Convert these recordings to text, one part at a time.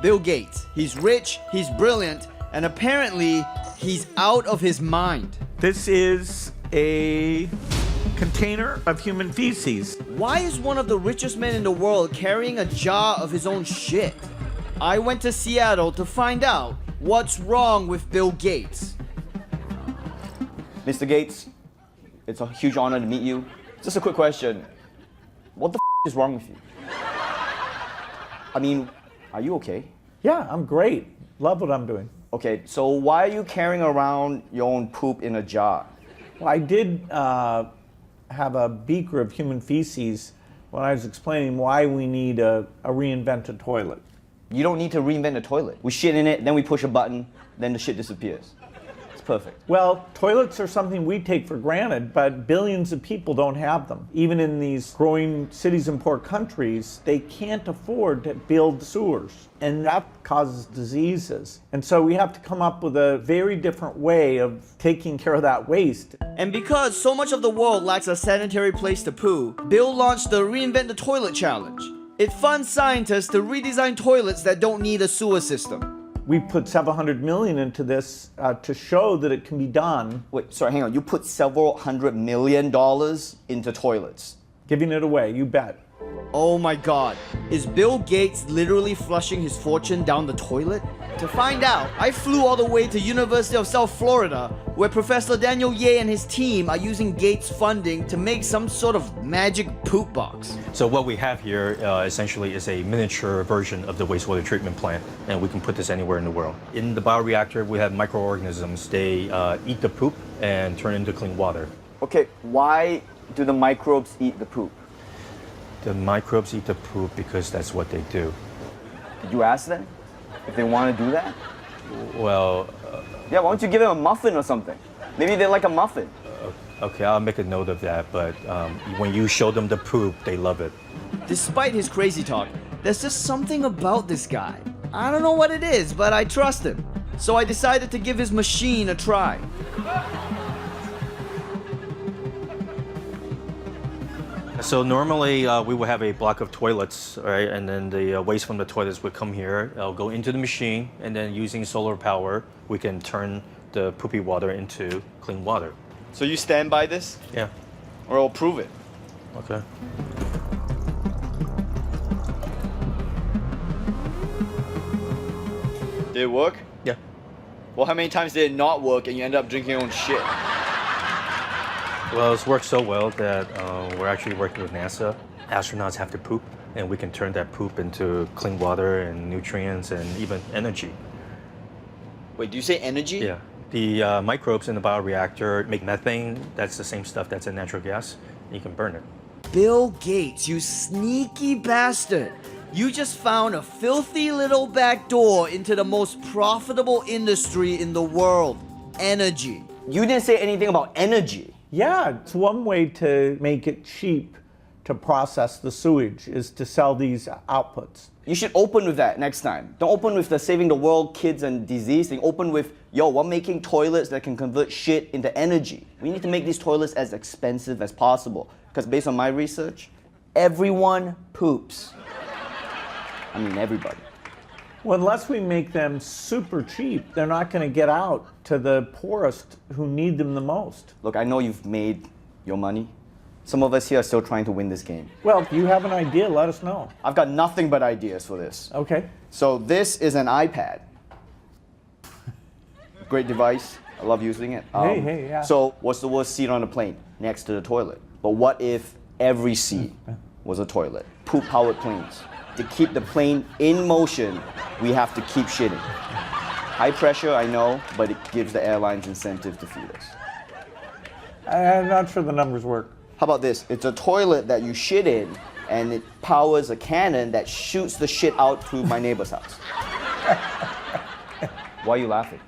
Bill Gates. He's rich, he's brilliant, and apparently he's out of his mind. This is a container of human feces. Why is one of the richest men in the world carrying a jar of his own shit? I went to Seattle to find out what's wrong with Bill Gates. Mr. Gates, it's a huge honor to meet you. Just a quick question. What the is wrong with you? I mean, are you okay? Yeah, I'm great. Love what I'm doing. Okay, so why are you carrying around your own poop in a jar? Well, I did have a beaker of human feces when I was explaining why we need a reinvented toilet. You don't need to reinvent a toilet. We shit in it, then we push a button, then the shit disappears. It's perfect. Well, toilets are something we take for granted, but billions of people don't have them. Even in these growing cities and poor countries, they can't afford to build sewers, and that causes diseases. And so we have to come up with a very different way of taking care of that waste. And because so much of the world lacks a sanitary place to poo, Bill launched the Reinvent the Toilet Challenge. It funds scientists to redesign toilets that don't need a sewer system. We put several $100 million into this to show that it can be done. Wait, sorry, hang on. You put several $100 million into toilets. Giving it away, you bet. Oh my god, is Bill Gates literally flushing his fortune down the toilet? To find out, I flew all the way to University of South Florida, where Professor Daniel Ye and his team are using Gates funding to make some sort of magic poop box. So what we have here essentially is a miniature version of the wastewater treatment plant, and we can put this anywhere in the world. In the bioreactor, we have microorganisms. They eat the poop and turn into clean water. Okay, why do the microbes eat the poop? The microbes eat the poop because that's what they do. Did you ask them if they want to do that? Well, Yeah, why don't you give them a muffin or something? Maybe they like a muffin. okay, I'll make a note of that, but when you show them the poop, they love it. Despite his crazy talk, there's just something about this guy. I don't know what it is, but I trust him. So I decided to give his machine a try. So normally we would have a block of toilets, right? And then the waste from the toilets would come here. It'll go into the machine, and then using solar power, we can turn the poopy water into clean water. So you stand by this, Yeah. or I'll prove it. Okay. Did it work? Yeah. Well, how many times did it not work and you end up drinking your own shit? Well, it's worked so well that we're actually working with NASA. Astronauts have to poop, and we can turn that poop into clean water and nutrients and even energy. Wait, do you say energy? Yeah. The microbes in the bioreactor make methane. That's the same stuff that's in natural gas. You can burn it. Bill Gates, you sneaky bastard. You just found a filthy little back door into the most profitable industry in the world. Energy. You didn't say anything about energy. Yeah, it's one way to make it cheap to process the sewage is to sell these outputs. You should open with that next time. Don't open with the saving the world, kids, and disease thing. Open with, yo, we're making toilets that can convert shit into energy. We need to make these toilets as expensive as possible. Because based on my research, everyone poops. I mean, everybody. Well, unless we make them super cheap, they're not going to get out to the poorest who need them the most. Look, I know you've made your money. Some of us here are still trying to win this game. Well, if you have an idea, let us know. I've got nothing but ideas for this. Okay. So this is an iPad. Great device. I love using it. Hey, yeah. So what's the worst seat on a plane? Next to the toilet. But what if every seat was a toilet? Poop-powered planes. To keep the plane in motion, we have to keep shitting. High pressure, I know, but it gives the airlines incentive to feed us. I'm not sure the numbers work. How about this? It's a toilet that you shit in, and it powers a cannon that shoots the shit out to my neighbor's house. Why are you laughing?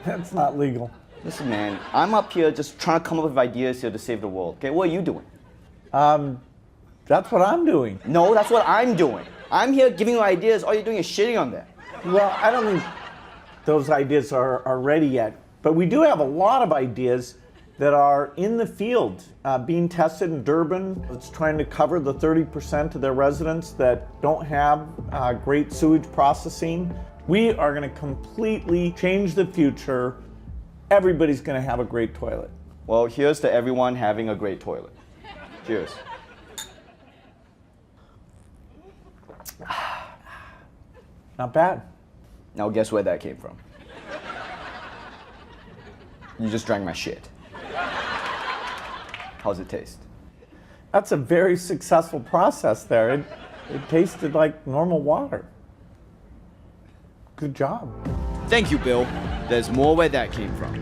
That's not legal. Listen, man, I'm up here just trying to come up with ideas here to save the world. Okay, what are you doing? That's what I'm doing. No, that's what I'm doing. I'm here giving you ideas. All you're doing is shitting on them. Well, I don't think those ideas are ready yet, but we do have a lot of ideas that are in the field being tested in Durban. It's trying to cover the 30% of their residents that don't have great sewage processing. We are going to completely change the future. Everybody's going to have a great toilet. Well, here's to everyone having a great toilet. Cheers. Not bad. Now guess where that came from? You just drank my shit. How's it taste? That's a very successful process there. It tasted like normal water. Good job. Thank you, Bill. There's more where that came from.